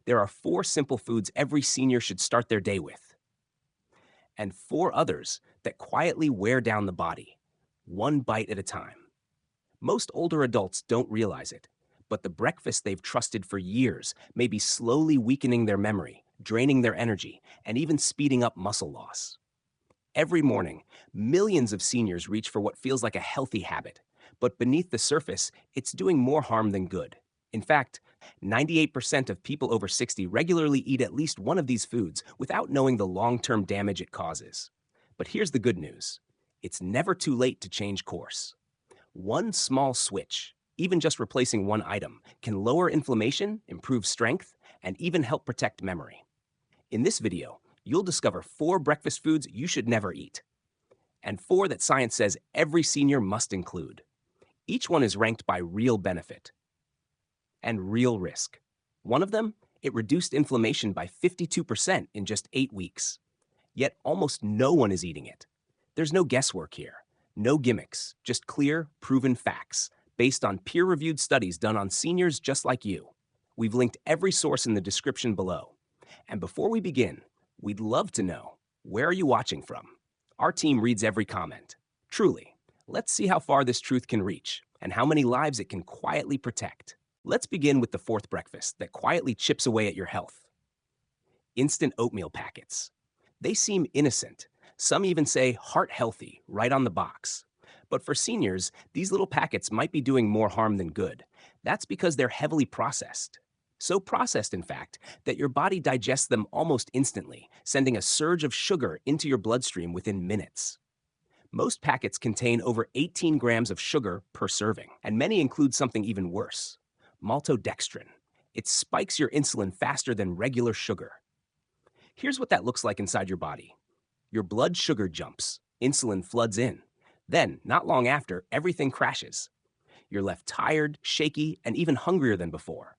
There are 4 simple foods every senior should start their day with, and 4 others that quietly wear down the body, one bite at a time. Most older adults don't realize it, but the breakfast they've trusted for years may be slowly weakening their memory, draining their energy, and even speeding up muscle loss. Every morning, millions of seniors reach for what feels like a healthy habit, but beneath the surface, it's doing more harm than good. In fact, 98% of people over 60 regularly eat at least one of these foods without knowing the long term damage it causes. But here's the good news: it's never too late to change course. One small switch, even just replacing one item, can lower inflammation, improve strength, and even help protect memory. In this video, you'll discover 4 breakfast foods you should never eat, and 4 that science says every senior must include. Each one is ranked by real benefit and real risk. One of them, it reduced inflammation by 52% in just 8 weeks. Yet almost no one is eating it. There's no guesswork here, no gimmicks, just clear, proven facts based on peer-reviewed studies done on seniors just like you. We've linked every source in the description below. And before we begin, we'd love to know, where are you watching from? Our team reads every comment. Truly, let's see how far this truth can reach and how many lives it can quietly protect. Let's begin with the 4th breakfast that quietly chips away at your health: instant oatmeal packets. They seem innocent. Some even say heart healthy right on the box. But for seniors, these little packets might be doing more harm than good. That's because they're heavily processed. So processed, in fact, that your body digests them almost instantly, sending a surge of sugar into your bloodstream within minutes. Most packets contain over 18 grams of sugar per serving, and many include something even worse: maltodextrin. It spikes your insulin faster than regular sugar. Here's what that looks like inside your body. Your blood sugar jumps, insulin floods in. Then, not long after, everything crashes. You're left tired, shaky, and even hungrier than before.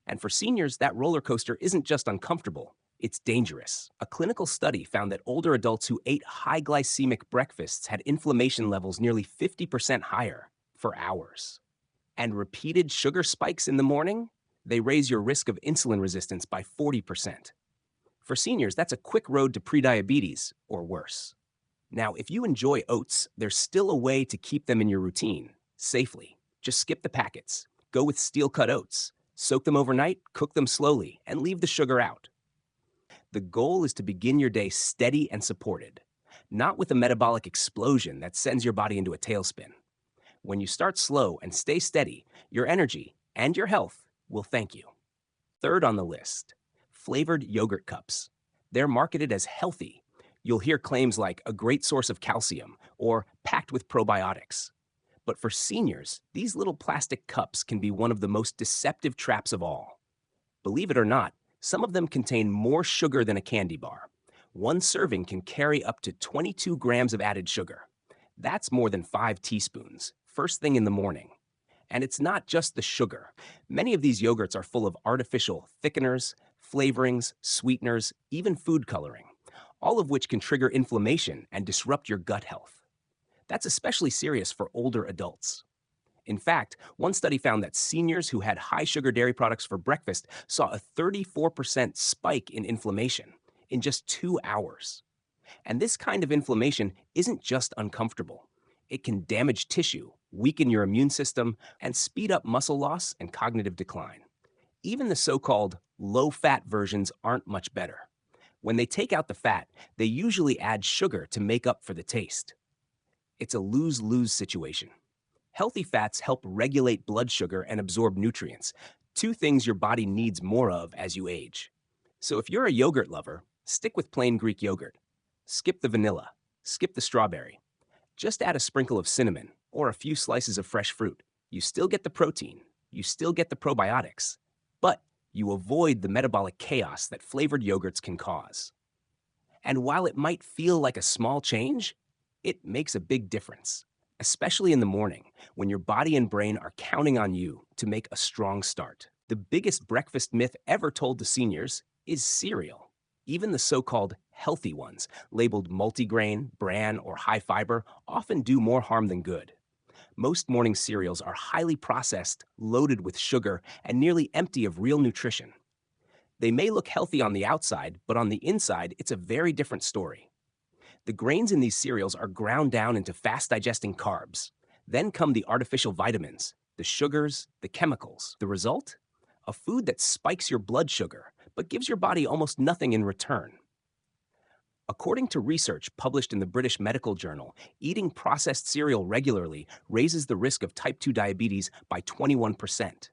And for seniors, that roller coaster isn't just uncomfortable, it's dangerous. A clinical study found that older adults who ate high glycemic breakfasts had inflammation levels nearly 50% higher for hours. And repeated sugar spikes in the morning, they raise your risk of insulin resistance by 40%. For seniors, that's a quick road to prediabetes or worse. Now, if you enjoy oats, there's still a way to keep them in your routine safely. Just skip the packets. Go with steel-cut oats. Soak them overnight, cook them slowly, and leave the sugar out. The goal is to begin your day steady and supported, not with a metabolic explosion that sends your body into a tailspin. When you start slow and stay steady, your energy and your health will thank you. 3rd on the list, flavored yogurt cups. They're marketed as healthy. You'll hear claims like a great source of calcium or packed with probiotics. But for seniors, these little plastic cups can be one of the most deceptive traps of all. Believe it or not, some of them contain more sugar than a candy bar. One serving can carry up to 22 grams of added sugar. That's more than 5 teaspoons, first thing in the morning. And it's not just the sugar. Many of these yogurts are full of artificial thickeners, flavorings, sweeteners, even food coloring, all of which can trigger inflammation and disrupt your gut health. That's especially serious for older adults. In fact, one study found that seniors who had high sugar dairy products for breakfast saw a 34% spike in inflammation in just 2 hours. And this kind of inflammation isn't just uncomfortable. It can damage tissue, weaken your immune system, and speed up muscle loss and cognitive decline. Even the so-called low-fat versions aren't much better. When they take out the fat, they usually add sugar to make up for the taste. It's a lose-lose situation. Healthy fats help regulate blood sugar and absorb nutrients, 2 things your body needs more of as you age. So if you're a yogurt lover, stick with plain Greek yogurt. Skip the vanilla. Skip the strawberry. Just add a sprinkle of cinnamon or a few slices of fresh fruit. You still get the protein. You still get the probiotics. But you avoid the metabolic chaos that flavored yogurts can cause. And while it might feel like a small change, it makes a big difference, especially in the morning when your body and brain are counting on you to make a strong start. The biggest breakfast myth ever told to seniors is cereal. Even the so-called healthy ones, labeled multigrain, bran, or high fiber, often do more harm than good. Most morning cereals are highly processed, loaded with sugar, and nearly empty of real nutrition. They may look healthy on the outside, but on the inside, it's a very different story. The grains in these cereals are ground down into fast digesting carbs. Then come the artificial vitamins, the sugars, the chemicals. The result? A food that spikes your blood sugar, but gives your body almost nothing in return. According to research published in the British Medical Journal, eating processed cereal regularly raises the risk of type 2 diabetes by 21%.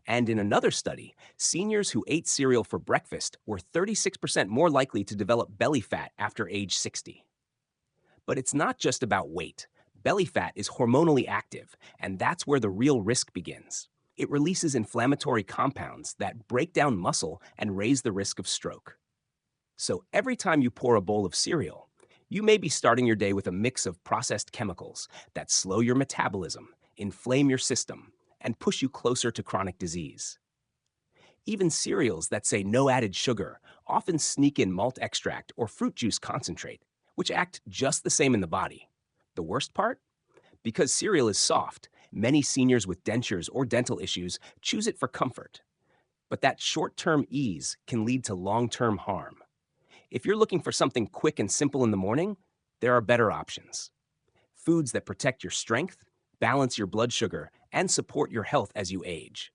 And in another study, seniors who ate cereal for breakfast were 36% more likely to develop belly fat after age 60. But it's not just about weight. Belly fat is hormonally active, and that's where the real risk begins. It releases inflammatory compounds that break down muscle and raise the risk of stroke. So every time you pour a bowl of cereal, you may be starting your day with a mix of processed chemicals that slow your metabolism, inflame your system, and push you closer to chronic disease. Even cereals that say no added sugar often sneak in malt extract or fruit juice concentrate, which act just the same in the body. The worst part? Because cereal is soft, many seniors with dentures or dental issues choose it for comfort. But that short-term ease can lead to long-term harm. If you're looking for something quick and simple in the morning, there are better options. Foods that protect your strength, balance your blood sugar, and support your health as you age.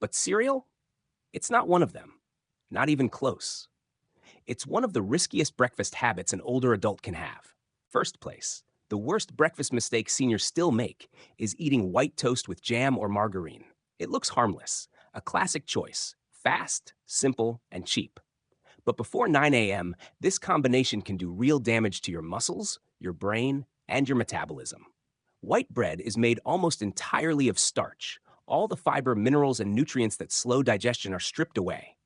But cereal? It's not one of them. Not even close. It's one of the riskiest breakfast habits an older adult can have. First place, the worst breakfast mistake seniors still make is eating white toast with jam or margarine. It looks harmless, a classic choice, fast, simple, and cheap. But before 9 a.m., this combination can do real damage to your muscles, your brain, and your metabolism. White bread is made almost entirely of starch. All the fiber, minerals, and nutrients that slow digestion are stripped away.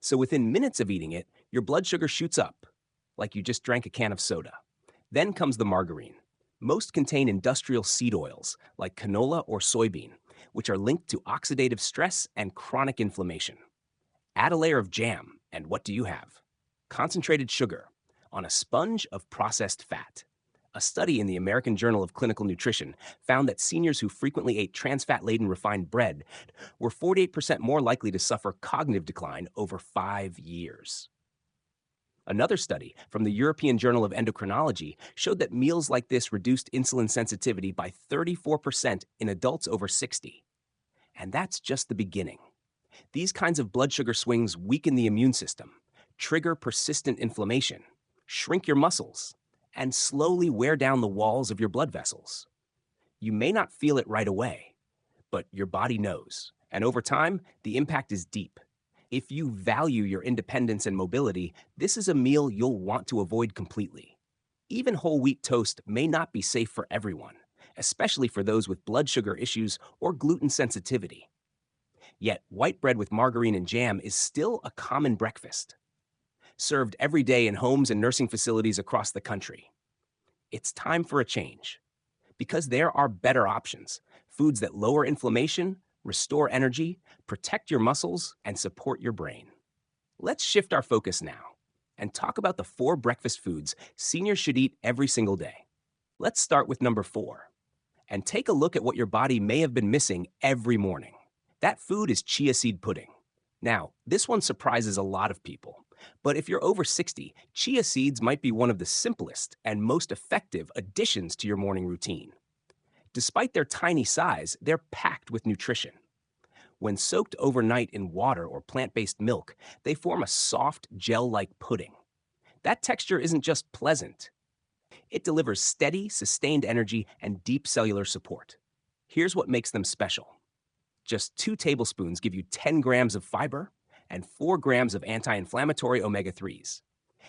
So within minutes of eating it, your blood sugar shoots up, like you just drank a can of soda. Then comes the margarine. Most contain industrial seed oils, like canola or soybean, which are linked to oxidative stress and chronic inflammation. Add a layer of jam, and what do you have? Concentrated sugar on a sponge of processed fat. A study in the American Journal of Clinical Nutrition found that seniors who frequently ate trans fat-laden refined bread were 48% more likely to suffer cognitive decline over 5 years. Another study from the European Journal of Endocrinology showed that meals like this reduced insulin sensitivity by 34% in adults over 60. And that's just the beginning. These kinds of blood sugar swings weaken the immune system, trigger persistent inflammation, shrink your muscles, and slowly wear down the walls of your blood vessels. You may not feel it right away, but your body knows, and over time, the impact is deep. If you value your independence and mobility, this is a meal you'll want to avoid completely. Even whole wheat toast may not be safe for everyone, especially for those with blood sugar issues or gluten sensitivity. Yet, white bread with margarine and jam is still a common breakfast, served every day in homes and nursing facilities across the country. It's time for a change, because there are better options, foods that lower inflammation, restore energy, protect your muscles, and support your brain. Let's shift our focus now and talk about the 4 breakfast foods seniors should eat every single day. Let's start with number 4, and take a look at what your body may have been missing every morning. That food is chia seed pudding. Now, this one surprises a lot of people, but if you're over 60, chia seeds might be one of the simplest and most effective additions to your morning routine. Despite their tiny size, they're packed with nutrition. When soaked overnight in water or plant-based milk, they form a soft, gel-like pudding. That texture isn't just pleasant. It delivers steady, sustained energy and deep cellular support. Here's what makes them special. Just 2 tablespoons give you 10 grams of fiber and 4 grams of anti-inflammatory omega-3s.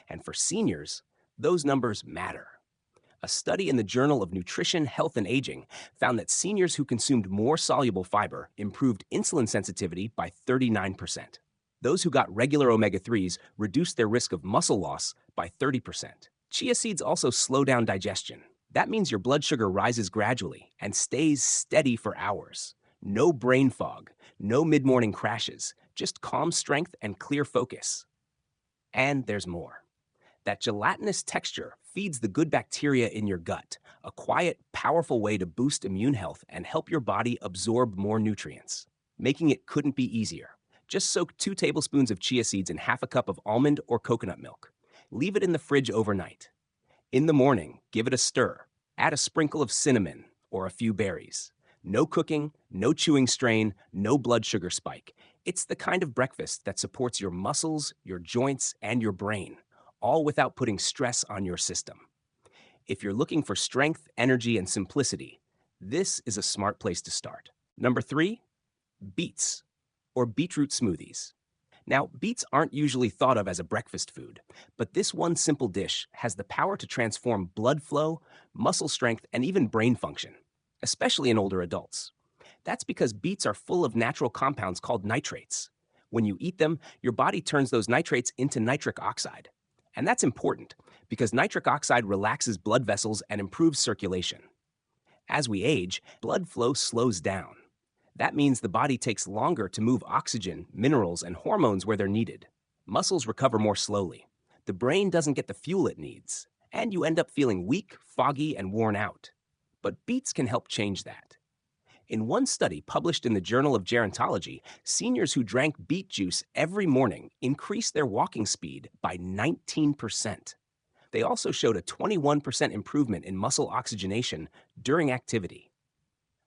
And for seniors, those numbers matter. A study in the Journal of Nutrition, Health, and Aging found that seniors who consumed more soluble fiber improved insulin sensitivity by 39%. Those who got regular omega-3s reduced their risk of muscle loss by 30%. Chia seeds also slow down digestion. That means your blood sugar rises gradually and stays steady for hours. No brain fog, no mid-morning crashes, just calm strength and clear focus. And there's more. That gelatinous texture feeds the good bacteria in your gut, a quiet, powerful way to boost immune health and help your body absorb more nutrients. Making it couldn't be easier. Just soak 2 tablespoons of chia seeds in half a cup of almond or coconut milk. Leave it in the fridge overnight. In the morning, give it a stir. Add a sprinkle of cinnamon or a few berries. No cooking, no chewing strain, no blood sugar spike. It's the kind of breakfast that supports your muscles, your joints, and your brain, all without putting stress on your system. If you're looking for strength, energy, and simplicity, this is a smart place to start. Number 3, beets or beetroot smoothies. Now, beets aren't usually thought of as a breakfast food, but this one simple dish has the power to transform blood flow, muscle strength, and even brain function, especially in older adults. That's because beets are full of natural compounds called nitrates. When you eat them, your body turns those nitrates into nitric oxide. And that's important because nitric oxide relaxes blood vessels and improves circulation. As we age, blood flow slows down. That means the body takes longer to move oxygen, minerals, and hormones where they're needed. Muscles recover more slowly. The brain doesn't get the fuel it needs, and you end up feeling weak, foggy, and worn out. But beets can help change that. In one study published in the Journal of Gerontology, seniors who drank beet juice every morning increased their walking speed by 19%. They also showed a 21% improvement in muscle oxygenation during activity.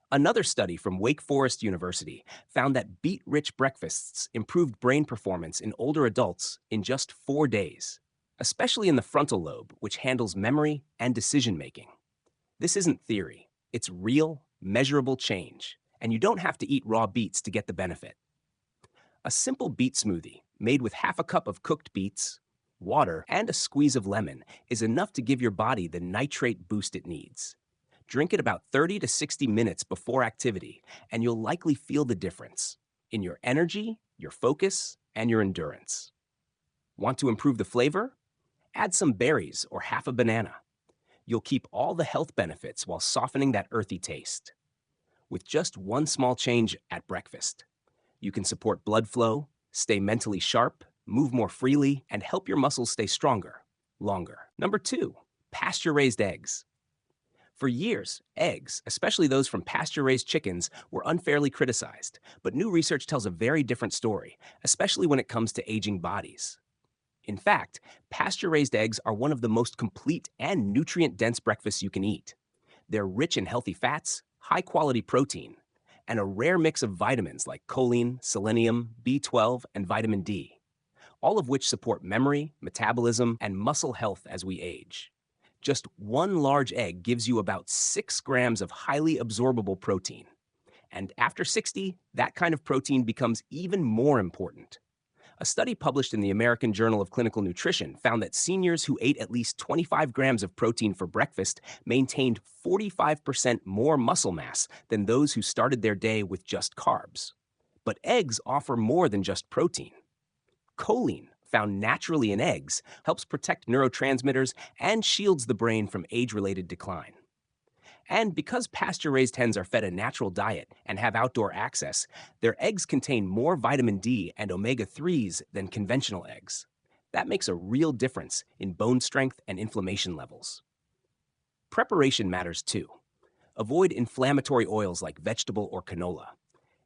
Another study from Wake Forest University found that beet-rich breakfasts improved brain performance in older adults in just 4 days, especially in the frontal lobe, which handles memory and decision-making. This isn't theory. It's real, measurable change, and you don't have to eat raw beets to get the benefit. A simple beet smoothie made with half a cup of cooked beets, water, and a squeeze of lemon is enough to give your body the nitrate boost it needs. Drink it about 30 to 60 minutes before activity, and you'll likely feel the difference in your energy, your focus, and your endurance. Want to improve the flavor? Add some berries or half a banana. You'll keep all the health benefits while softening that earthy taste. With just one small change at breakfast, you can support blood flow, stay mentally sharp, move more freely, and help your muscles stay stronger, longer. Number 2, pasture-raised eggs. For years, eggs, especially those from pasture-raised chickens, were unfairly criticized, but new research tells a very different story, especially when it comes to aging bodies. In fact, pasture-raised eggs are one of the most complete and nutrient-dense breakfasts you can eat. They're rich in healthy fats, high-quality protein, and a rare mix of vitamins like choline, selenium, B12, and vitamin D, all of which support memory, metabolism, and muscle health as we age. Just one large egg gives you about 6 grams of highly absorbable protein. And after 60, that kind of protein becomes even more important. A study published in the American Journal of Clinical Nutrition found that seniors who ate at least 25 grams of protein for breakfast maintained 45% more muscle mass than those who started their day with just carbs. But eggs offer more than just protein. Choline, found naturally in eggs, helps protect neurotransmitters and shields the brain from age-related decline. And because pasture-raised hens are fed a natural diet and have outdoor access, their eggs contain more vitamin D and omega-3s than conventional eggs. That makes a real difference in bone strength and inflammation levels. Preparation matters too. Avoid inflammatory oils like vegetable or canola.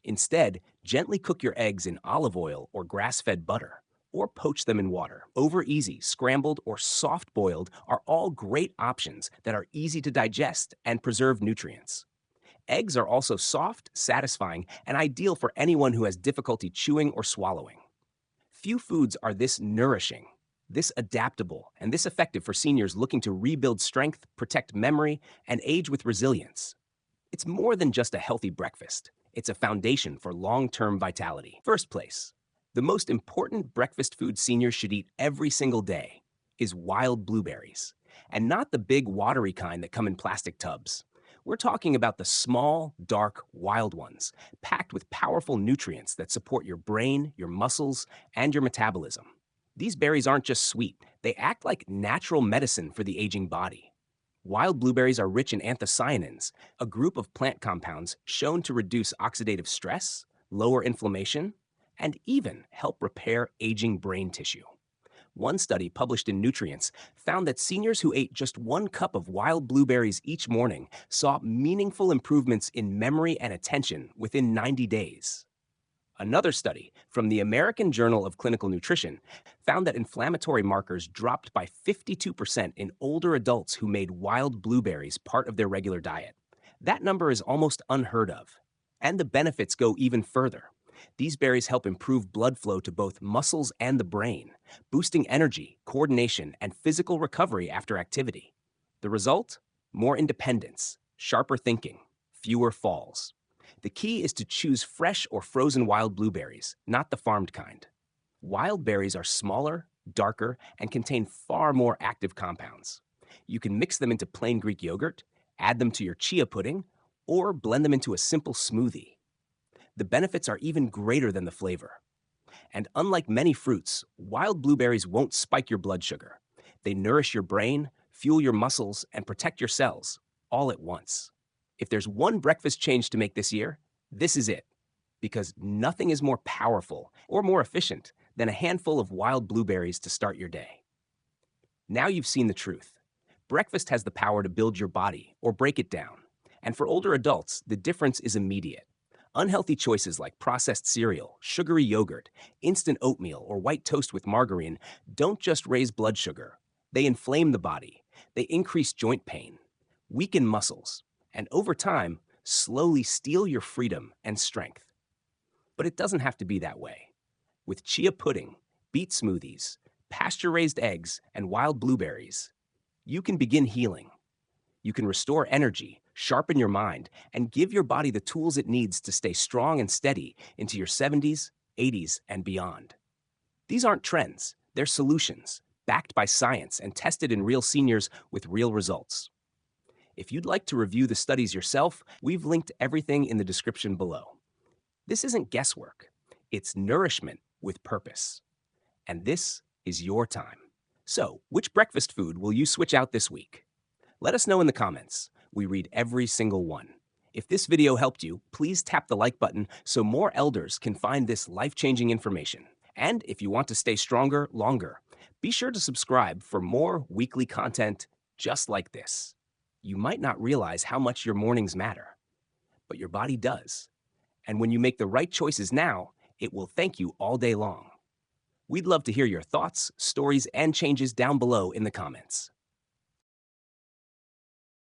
Instead, gently cook your eggs in olive oil or grass-fed butter, or poach them in water. Over easy, scrambled, or soft-boiled are all great options that are easy to digest and preserve nutrients. Eggs are also soft, satisfying, and ideal for anyone who has difficulty chewing or swallowing. Few foods are this nourishing, this adaptable, and this effective for seniors looking to rebuild strength, protect memory, and age with resilience. It's more than just a healthy breakfast. It's a foundation for long-term vitality. First place. The most important breakfast food seniors should eat every single day is wild blueberries, and not the big watery kind that come in plastic tubs. We're talking about the small, dark, wild ones, packed with powerful nutrients that support your brain, your muscles, and your metabolism. These berries aren't just sweet, they act like natural medicine for the aging body. Wild blueberries are rich in anthocyanins, a group of plant compounds shown to reduce oxidative stress, lower inflammation, and even help repair aging brain tissue. One study published in Nutrients found that seniors who ate just 1 cup of wild blueberries each morning saw meaningful improvements in memory and attention within 90 days. Another study from the American Journal of Clinical Nutrition found that inflammatory markers dropped by 52% in older adults who made wild blueberries part of their regular diet. That number is almost unheard of. And the benefits go even further. These berries help improve blood flow to both muscles and the brain, boosting energy, coordination, and physical recovery after activity. The result? More independence, sharper thinking, fewer falls. The key is to choose fresh or frozen wild blueberries, not the farmed kind. Wild berries are smaller, darker, and contain far more active compounds. You can mix them into plain Greek yogurt, add them to your chia pudding, or blend them into a simple smoothie. The benefits are even greater than the flavor. And unlike many fruits, wild blueberries won't spike your blood sugar. They nourish your brain, fuel your muscles, and protect your cells, all at once. If there's one breakfast change to make this year, this is it. Because nothing is more powerful or more efficient than a handful of wild blueberries to start your day. Now you've seen the truth. Breakfast has the power to build your body or break it down. And for older adults, the difference is immediate. Unhealthy choices like processed cereal, sugary yogurt, instant oatmeal, or white toast with margarine don't just raise blood sugar. They inflame the body. They increase joint pain, weaken muscles, and over time, slowly steal your freedom and strength. But it doesn't have to be that way. With chia pudding, beet smoothies, pasture-raised eggs, and wild blueberries, you can begin healing. You can restore energy, sharpen your mind, and give your body the tools it needs to stay strong and steady into your 70s, 80s, and beyond. These aren't trends, they're solutions, backed by science and tested in real seniors with real results. If you'd like to review the studies yourself, we've linked everything in the description below. This isn't guesswork, it's nourishment with purpose. And this is your time. So, which breakfast food will you switch out this week? Let us know in the comments. We read every single one. If this video helped you, please tap the like button so more elders can find this life-changing information. And if you want to stay stronger longer, be sure to subscribe for more weekly content just like this. You might not realize how much your mornings matter, but your body does. And when you make the right choices now, it will thank you all day long. We'd love to hear your thoughts, stories, and changes down below in the comments.